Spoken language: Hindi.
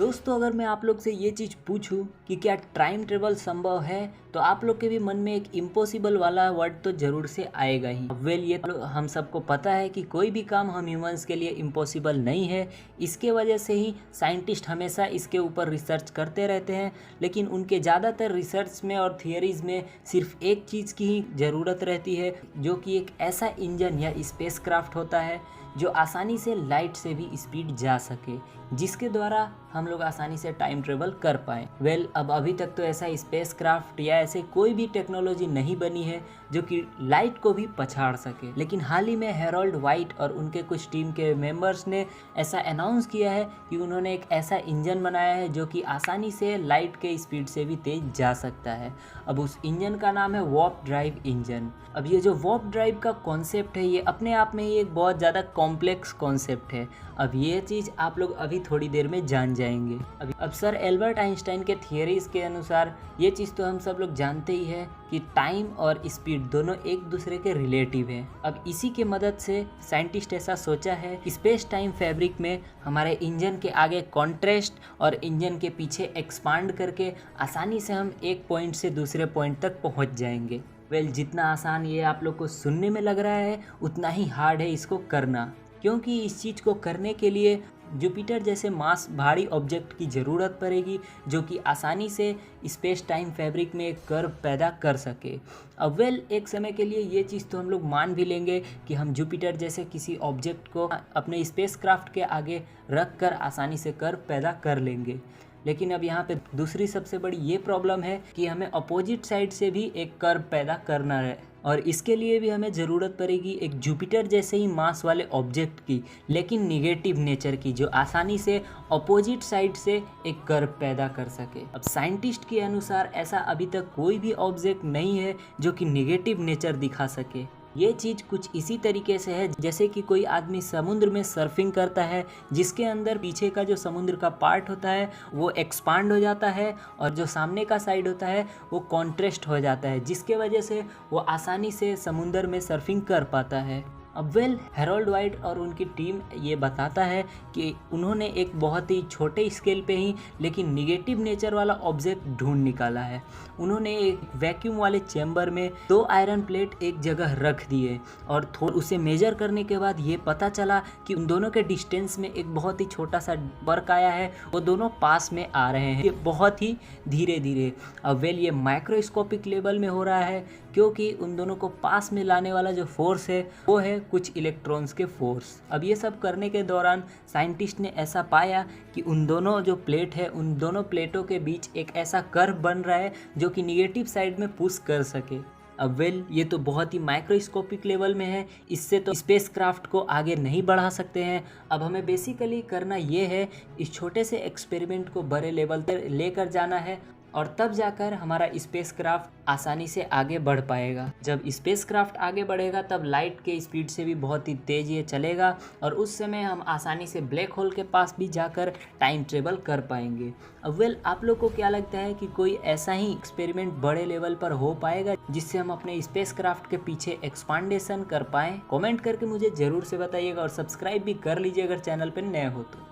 दोस्तों अगर मैं आप लोग से ये चीज़ पूछूं कि क्या टाइम ट्रेवल संभव है, तो आप लोग के भी मन में एक इम्पॉसिबल वाला वर्ड तो ज़रूर से आएगा ही। वेल ये तो हम सबको पता है कि कोई भी काम हम ह्यूमंस के लिए इम्पॉसिबल नहीं है। इसके वजह से ही साइंटिस्ट हमेशा इसके ऊपर रिसर्च करते रहते हैं, लेकिन उनके ज़्यादातर रिसर्च में और थियरीज़ में सिर्फ एक चीज़ की ही ज़रूरत रहती है, जो कि एक ऐसा इंजन या स्पेसक्राफ्ट होता है जो आसानी से लाइट से भी स्पीड जा सके, जिसके द्वारा हम लोग आसानी से टाइम ट्रेवल कर पाएँ। वेल अब अभी तक तो ऐसा स्पेसक्राफ्ट या ऐसे कोई भी टेक्नोलॉजी नहीं बनी है जो कि लाइट को भी पछाड़ सके, लेकिन हाल ही में हैरोल्ड वाइट और उनके कुछ टीम के मेंबर्स ने ऐसा अनाउंस किया है कि उन्होंने एक ऐसा इंजन बनाया है जो कि आसानी से लाइट के स्पीड से भी तेज जा सकता है। अब उस इंजन का नाम है वार्प ड्राइव इंजन। अब ये जो वार्प ड्राइव का कॉन्सेप्ट है, ये अपने आप में ही एक बहुत ज़्यादा कॉम्प्लेक्स कॉन्सेप्ट है। अब ये चीज़ आप लोग अभी थोड़ी देर में जान जाएंगे। अब सर एल्बर्ट आइंस्टाइन के थियरीज के अनुसार ये चीज़ तो हम सब लोग जानते ही है कि टाइम और स्पीड दोनों एक दूसरे के रिलेटिव हैं। अब इसी के मदद से साइंटिस्ट ऐसा सोचा है कि स्पेस टाइम फैब्रिक में हमारे इंजन के आगे कॉन्ट्रास्ट और इंजन के पीछे एक्सपांड करके आसानी से हम एक पॉइंट से दूसरे पॉइंट तक पहुंच जाएंगे। वेल जितना आसान ये आप लोग को सुनने में लग रहा है, उतना ही हार्ड है इसको करना, क्योंकि इस चीज़ को करने के लिए जुपिटर जैसे मास भारी ऑब्जेक्ट की ज़रूरत पड़ेगी, जो कि आसानी से स्पेस टाइम फैब्रिक में एक कर्व पैदा कर सके। अब वेल एक समय के लिए ये चीज़ तो हम लोग मान भी लेंगे कि हम जुपिटर जैसे किसी ऑब्जेक्ट को अपने स्पेसक्राफ्ट के आगे रख कर आसानी से कर्व पैदा कर लेंगे, लेकिन अब यहाँ पे दूसरी सबसे बड़ी ये प्रॉब्लम है कि हमें अपोजिट साइड से भी एक कर्व पैदा करना है, और इसके लिए भी हमें ज़रूरत पड़ेगी एक जुपिटर जैसे ही मास वाले ऑब्जेक्ट की, लेकिन निगेटिव नेचर की, जो आसानी से अपोजिट साइड से एक कर्व पैदा कर सके। अब साइंटिस्ट के अनुसार ऐसा अभी तक कोई भी ऑब्जेक्ट नहीं है जो कि निगेटिव नेचर दिखा सके। ये चीज़ कुछ इसी तरीके से है जैसे कि कोई आदमी समुद्र में सर्फिंग करता है, जिसके अंदर पीछे का जो समुद्र का पार्ट होता है वो एक्सपांड हो जाता है और जो सामने का साइड होता है वो कॉन्ट्रास्ट हो जाता है, जिसके वजह से वो आसानी से समुद्र में सर्फिंग कर पाता है। अब वेल हैरोल्ड वाइट और उनकी टीम ये बताता है कि उन्होंने एक बहुत ही छोटे स्केल पे ही लेकिन निगेटिव नेचर वाला ऑब्जेक्ट ढूंढ निकाला है। उन्होंने एक वैक्यूम वाले चैम्बर में 2 आयरन प्लेट एक जगह रख दिए और उसे मेजर करने के बाद ये पता चला कि उन दोनों के डिस्टेंस में एक बहुत ही छोटा सा वर्क आया है, वो दोनों पास में आ रहे हैं, ये बहुत ही धीरे धीरे। अब वेल ये माइक्रोस्कोपिक लेवल में हो रहा है, क्योंकि उन दोनों को पास में लाने वाला जो फोर्स है वो है कुछ इलेक्ट्रॉन्स के फोर्स। अब ये सब करने के दौरान साइंटिस्ट ने ऐसा पाया कि उन दोनों जो प्लेट है, उन दोनों प्लेटों के बीच एक ऐसा कर्व बन रहा है जो कि निगेटिव साइड में पुश कर सके। अब वेल ये तो बहुत ही माइक्रोस्कोपिक लेवल में है, इससे तो स्पेसक्राफ्ट को आगे नहीं बढ़ा सकते हैं। अब हमें बेसिकली करना ये है, इस छोटे से एक्सपेरिमेंट को बड़े लेवल तक लेकर जाना है, और तब जाकर हमारा स्पेसक्राफ्ट आसानी से आगे बढ़ पाएगा। जब स्पेसक्राफ्ट आगे बढ़ेगा तब लाइट के स्पीड से भी बहुत ही तेज ये चलेगा, और उस समय हम आसानी से ब्लैक होल के पास भी जाकर टाइम ट्रेवल कर पाएंगे। अब वेल आप लोग को क्या लगता है कि कोई ऐसा ही एक्सपेरिमेंट बड़े लेवल पर हो पाएगा जिससे हम अपने स्पेसक्राफ्ट के पीछे एक्सपांडेशन कर पाएँ? कमेंट करके मुझे ज़रूर से बताइएगा, और सब्सक्राइब भी कर लीजिए अगर चैनल पर नए हो तो।